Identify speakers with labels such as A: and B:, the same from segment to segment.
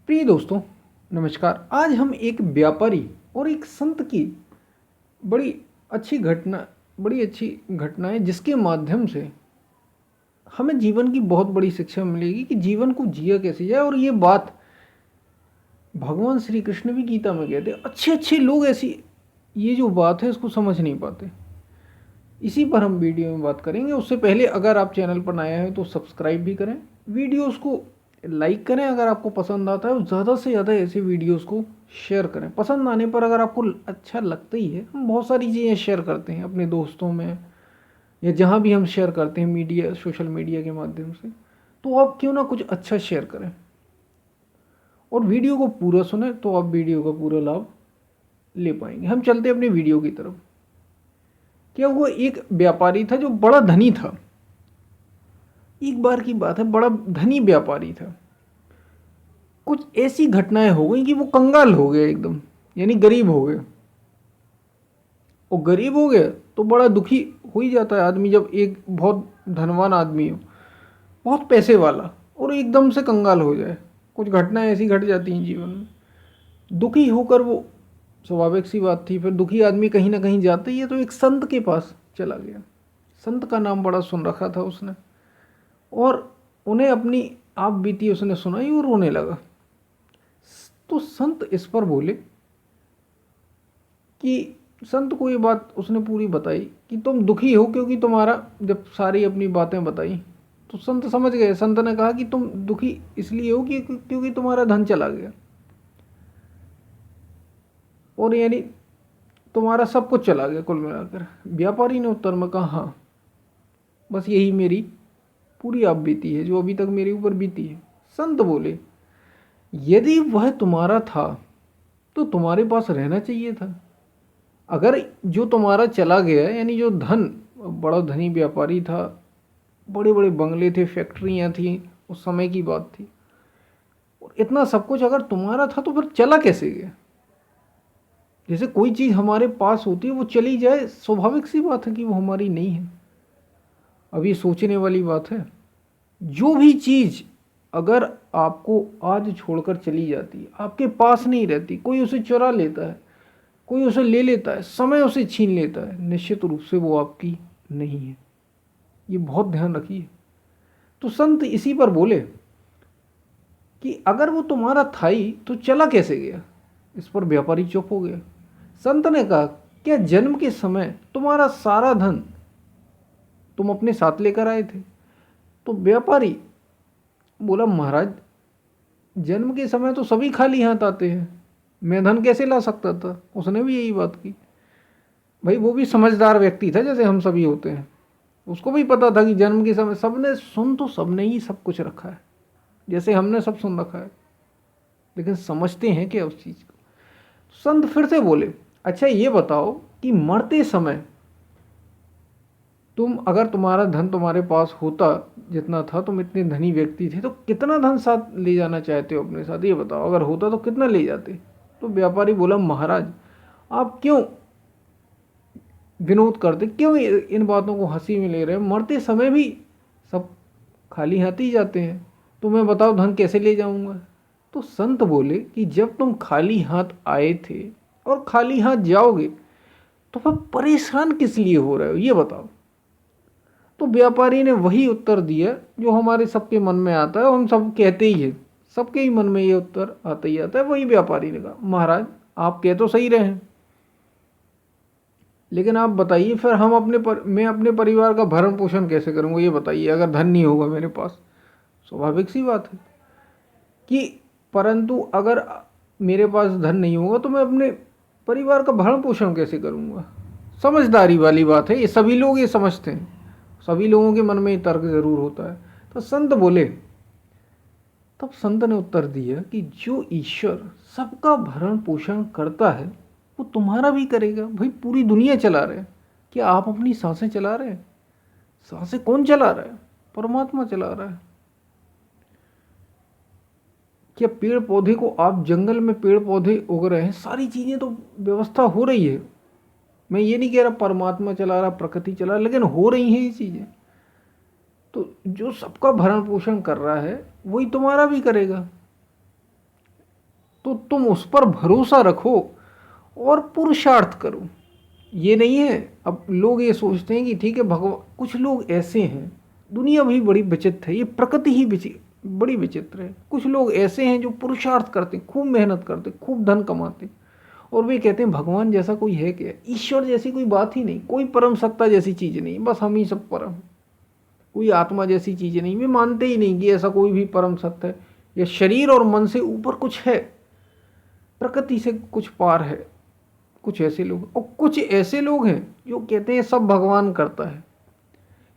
A: प्रिय दोस्तों, नमस्कार। आज हम एक व्यापारी और एक संत की बड़ी बड़ी अच्छी घटना है जिसके माध्यम से हमें जीवन की बहुत बड़ी शिक्षा मिलेगी कि जीवन को जिया कैसे जाए। और ये बात भगवान श्री कृष्ण भी गीता में कहते हैं। अच्छे अच्छे लोग ऐसी ये जो बात है इसको समझ नहीं पाते। इसी पर हम वीडियो में बात करेंगे। उससे पहले अगर आप चैनल पर नया है तो सब्सक्राइब भी करें, वीडियोस को लाइक करें अगर आपको पसंद आता है, और ज़्यादा से ज़्यादा ऐसे वीडियोस को शेयर करें। पसंद आने पर अगर आपको अच्छा लगता ही है, हम बहुत सारी चीज़ें शेयर करते हैं अपने दोस्तों में या जहाँ भी हम शेयर करते हैं मीडिया, सोशल मीडिया के माध्यम से। तो आप क्यों ना कुछ अच्छा शेयर करें और वीडियो को पूरा सुने तो आप वीडियो का पूरा लाभ ले पाएंगे। हम चलते हैं अपनी वीडियो की तरफ। क्या हुआ, एक व्यापारी था जो बड़ा धनी था। एक बार की बात है, बड़ा धनी व्यापारी था। कुछ ऐसी घटनाएं हो गई कि वो कंगाल हो गया एकदम, यानी गरीब हो गया। और गरीब हो गया तो बड़ा दुखी हो ही जाता है आदमी जब एक बहुत धनवान आदमी हो, बहुत पैसे वाला, और एकदम से कंगाल हो जाए। कुछ घटनाएं ऐसी घट जाती हैं जीवन में, दुखी होकर वो स्वाभाविक सी बात थी। फिर दुखी आदमी कहीं ना कहीं जाता ही है, तो एक संत के पास चला गया। संत का नाम बड़ा सुन रखा था उसने, और उन्हें अपनी आप बीती उसने सुनाई और रोने लगा। तो संत इस पर बोले कि संत को ये बात उसने पूरी बताई कि तुम दुखी हो क्योंकि तुम्हारा, जब सारी अपनी बातें बताई तो संत समझ गए। संत ने कहा कि तुम दुखी इसलिए हो कि क्योंकि तुम्हारा धन चला गया, और यानी तुम्हारा सब कुछ चला गया कुल मिलाकर। व्यापारी ने उत्तर में कहा, हाँ, बस यही मेरी पूरी आप बीती है जो अभी तक मेरे ऊपर बीती है। संत बोले, यदि वह तुम्हारा था तो तुम्हारे पास रहना चाहिए था। अगर जो तुम्हारा चला गया, यानी जो धन, बड़ा धनी व्यापारी था, बड़े बड़े बंगले थे, फैक्ट्रियां थी, उस समय की बात थी, और इतना सब कुछ अगर तुम्हारा था तो फिर चला कैसे गया। जैसे कोई चीज़ हमारे पास होती है वो चली जाए, स्वाभाविक सी बात है कि वो हमारी नहीं है। अब ये सोचने वाली बात है। जो भी चीज़ अगर आपको आज छोड़कर चली जाती है, आपके पास नहीं रहती, कोई उसे चुरा लेता है, कोई उसे ले लेता है, समय उसे छीन लेता है, निश्चित रूप से वो आपकी नहीं है। ये बहुत ध्यान रखिए। तो संत इसी पर बोले कि अगर वो तुम्हारा था ही तो चला कैसे गया। इस पर व्यापारी चुप हो गया। संत ने कहा, क्या जन्म के समय तुम्हारा सारा धन तुम अपने साथ लेकर आए थे। तो व्यापारी बोला, महाराज, जन्म के समय तो सभी खाली हाथ आते हैं, मैं धन कैसे ला सकता था। उसने भी यही बात की। भाई वो भी समझदार व्यक्ति था जैसे हम सभी होते हैं, उसको भी पता था कि जन्म के समय सबने ही सब कुछ रखा है, जैसे हमने सब सुन रखा है, लेकिन समझते हैं क्या उस चीज़ को। संत फिर से बोले, अच्छा ये बताओ कि मरते समय तुम, अगर तुम्हारा धन तुम्हारे पास होता जितना था, तुम इतने धनी व्यक्ति थे, तो कितना धन साथ ले जाना चाहते हो अपने साथ, ये बताओ। अगर होता तो कितना ले जाते। तो व्यापारी बोला, महाराज आप क्यों विनोद करते, क्यों इन बातों को हंसी में ले रहे हैं। मरते समय भी सब खाली हाथ ही जाते हैं, तो मैं बताओ धन कैसे ले जाऊंगा। तो संत बोले कि जब तुम खाली हाथ आए थे और खाली हाथ जाओगे तो फिर परेशान किस लिए हो रहे हो, ये बताओ। तो व्यापारी ने वही उत्तर दिया जो हमारे सबके मन में आता है, और हम सब कहते ही हैं, सबके ही मन में ये उत्तर आता ही आता है। वही व्यापारी ने कहा, महाराज आप कह तो सही रहे हैं, लेकिन आप बताइए फिर मैं अपने परिवार का भरण पोषण कैसे करूंगा, ये बताइए, अगर धन नहीं होगा मेरे पास। स्वाभाविक सी बात है कि, परंतु अगर मेरे पास धन नहीं होगा तो मैं अपने परिवार का भरण पोषण कैसे करूंगा। समझदारी वाली बात है, ये सभी लोग ये समझते हैं, सभी लोगों के मन में ये तर्क जरूर होता है। तो संत बोले, तब संत ने उत्तर दिया कि जो ईश्वर सबका भरण पोषण करता है वो तुम्हारा भी करेगा। भाई पूरी दुनिया चला रहे हैं, क्या आप अपनी सांसें चला रहे हैं। सांसें कौन चला रहा है, परमात्मा चला रहा है। क्या पेड़ पौधे को, आप जंगल में पेड़ पौधे उग रहे हैं, सारी चीज़ें तो व्यवस्था हो रही है। मैं ये नहीं कह रहा परमात्मा चला रहा, प्रकृति चला रहा, लेकिन हो रही हैं ये चीज़ें। तो जो सबका भरण पोषण कर रहा है वही तुम्हारा भी करेगा। तो तुम उस पर भरोसा रखो और पुरुषार्थ करो। ये नहीं है, अब लोग ये सोचते हैं कि ठीक है भगवान, कुछ लोग ऐसे हैं, दुनिया भी बड़ी विचित्र है, ये प्रकृति ही बड़ी विचित्र है। कुछ लोग ऐसे हैं जो पुरुषार्थ करते, खूब मेहनत करते, खूब धन कमाते, और वे कहते हैं भगवान जैसा कोई है क्या, ईश्वर जैसी कोई बात ही नहीं, कोई परम सत्ता जैसी चीज़ नहीं, बस हम ही सब परम, कोई आत्मा जैसी चीज़ें नहीं। वे मानते ही नहीं कि ऐसा कोई भी परम सत्य है, या शरीर और मन से ऊपर कुछ है, प्रकृति से कुछ पार है। कुछ ऐसे लोग, और कुछ ऐसे लोग हैं जो कहते हैं सब भगवान करता है,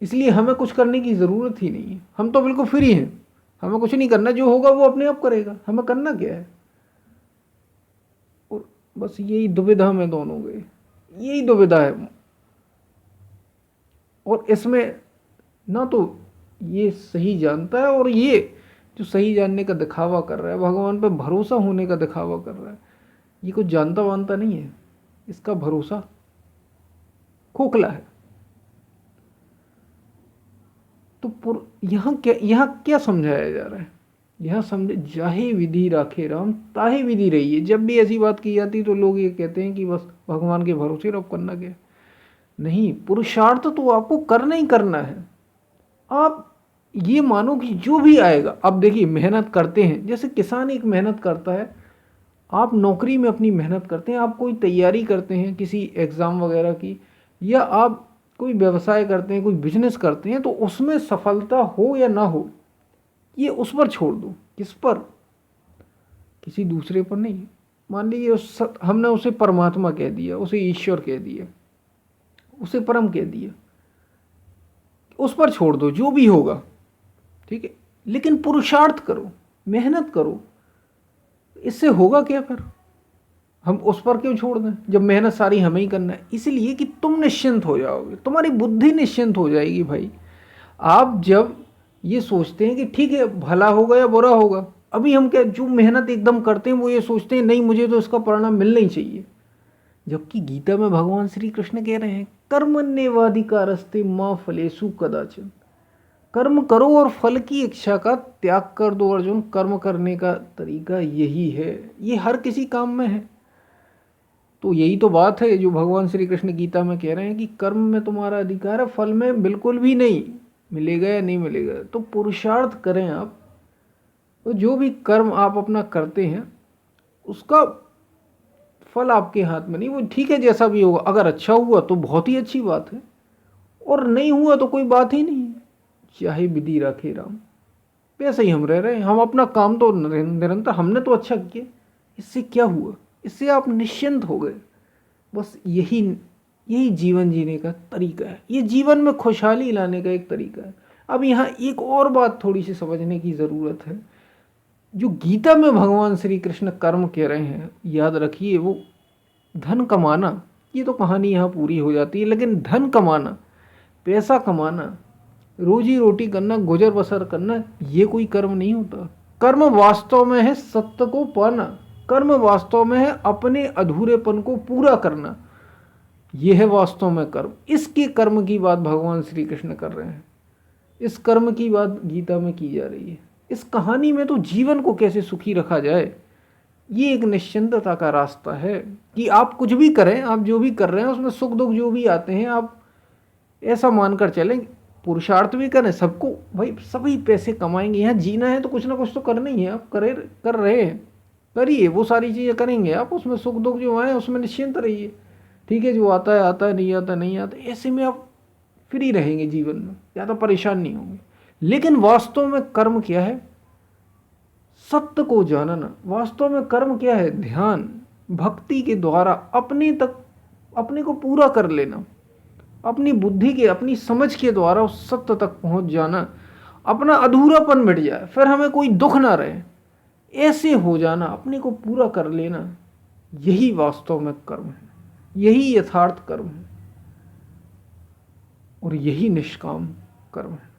A: इसलिए हमें कुछ करने की ज़रूरत ही नहीं है, हम तो बिल्कुल फ्री हैं, हमें कुछ नहीं करना, जो होगा वो अपने आप करेगा, हमें करना क्या है। और बस यही दुविधा में दोनों गए, यही दुविधा है। और इसमें ना तो ये सही जानता है, और ये जो सही जानने का दिखावा कर रहा है, भगवान पे भरोसा होने का दिखावा कर रहा है, ये कुछ जानता वानता नहीं है, इसका भरोसा खोखला है। तो यहाँ क्या समझाया जा रहा है, यहाँ समझ, जाहे विधि राखे राम ताहे विधि रही है। जब भी ऐसी बात की जाती तो लोग ये कहते हैं कि बस भगवान के भरोसे रहो, करना क्या। नहीं, पुरुषार्थ तो आपको करना ही करना है। आप ये मानो कि जो भी आएगा, अब देखिए मेहनत करते हैं, जैसे किसान एक मेहनत करता है, आप नौकरी में अपनी मेहनत करते हैं, आप कोई तैयारी करते हैं किसी एग्ज़ाम वगैरह की, या आप कोई व्यवसाय करते हैं, कोई बिजनेस करते हैं, तो उसमें सफलता हो या ना हो ये उस पर छोड़ दो। किस पर? किसी दूसरे पर नहीं। मान लीजिए हमने उसे परमात्मा कह दिया, उसे ईश्वर कह दिया, उसे परम कह दिया, उस पर छोड़ दो, जो भी होगा ठीक है, लेकिन पुरुषार्थ करो, मेहनत करो। इससे होगा क्या फिर? हम उस पर क्यों छोड़ दें जब मेहनत सारी हमें ही करना है? इसलिए कि तुम निश्चिंत हो जाओगे, तुम्हारी बुद्धि निश्चिंत हो जाएगी। भाई आप जब ये सोचते हैं कि ठीक है भला होगा या बुरा होगा, अभी हम क्या जो मेहनत एकदम करते हैं वो ये सोचते हैं नहीं मुझे तो इसका परिणाम मिलना ही चाहिए, जबकि गीता में भगवान श्री कृष्ण कह रहे हैं कर्मण्येवाधिकारस्ते मां फलेषु कदाचन। कर्म करो और फल की इच्छा का त्याग कर दो अर्जुन। कर्म करने का तरीका यही है, ये हर किसी काम में है। तो यही तो बात है जो भगवान श्री कृष्ण गीता में कह रहे हैं कि कर्म में तुम्हारा अधिकार है, फल में बिल्कुल भी नहीं, मिलेगा या नहीं मिलेगा। तो पुरुषार्थ करें आप, तो जो भी कर्म आप अपना करते हैं उसका फल आपके हाथ में नहीं। वो ठीक है जैसा भी होगा, अगर अच्छा हुआ तो बहुत ही अच्छी बात है, और नहीं हुआ तो कोई बात ही नहीं, चाहे विधि राखे राम। वैसे ही हम रह रहे हैं, हम अपना काम तो निरंतर, हमने तो अच्छा किया, इससे क्या हुआ, इससे आप निश्चिंत हो गए। बस यही जीवन जीने का तरीका है, ये जीवन में खुशहाली लाने का एक तरीका है। अब यहाँ एक और बात थोड़ी सी समझने की ज़रूरत है, जो गीता में भगवान श्री कृष्ण कर्म कह रहे हैं, याद रखिए वो धन कमाना, ये तो कहानी यहाँ पूरी हो जाती है, लेकिन धन कमाना, पैसा कमाना, रोजी रोटी करना, गुजर बसर करना, ये कोई कर्म नहीं होता। कर्म वास्तव में है सत्य को पाना, कर्म वास्तव में है अपने अधूरेपन को पूरा करना, यह है वास्तव में कर्म। इसके कर्म की बात भगवान श्री कृष्ण कर रहे हैं, इस कर्म की बात गीता में की जा रही है। इस कहानी में तो जीवन को कैसे सुखी रखा जाए, ये एक निश्चिंतता का रास्ता है कि आप कुछ भी करें, आप जो भी कर रहे हैं उसमें सुख दुख जो भी आते हैं आप ऐसा मानकर चलें। पुरुषार्थ भी करें, सबको भाई सभी पैसे कमाएंगे, यहाँ जीना है तो कुछ ना कुछ तो करना ही है, आप कर रहे हैं, करिए, वो सारी चीज़ें करेंगे आप, उसमें सुख दुख जो आए उसमें निश्चिंत रहिए। ठीक है, जो आता है आता है, नहीं आता नहीं आता, ऐसे में आप फ्री रहेंगे जीवन में, ज़्यादा परेशान नहीं होंगे। लेकिन वास्तव में कर्म क्या है? सत्य को जानना। वास्तव में कर्म क्या है? ध्यान भक्ति के द्वारा अपने को पूरा कर लेना, अपनी बुद्धि के, अपनी समझ के द्वारा उस सत्य तक पहुंच जाना, अपना अधूरापन मिट जाए, फिर हमें कोई दुख ना रहे, ऐसे हो जाना, अपने को पूरा कर लेना, यही वास्तव में कर्म है, यही यथार्थ कर्म है, और यही निष्काम कर्म है।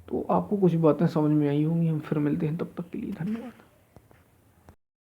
A: तो आपको कुछ बातें समझ में आई होंगी। हम फिर मिलते हैं, तब तक के लिए धन्यवाद।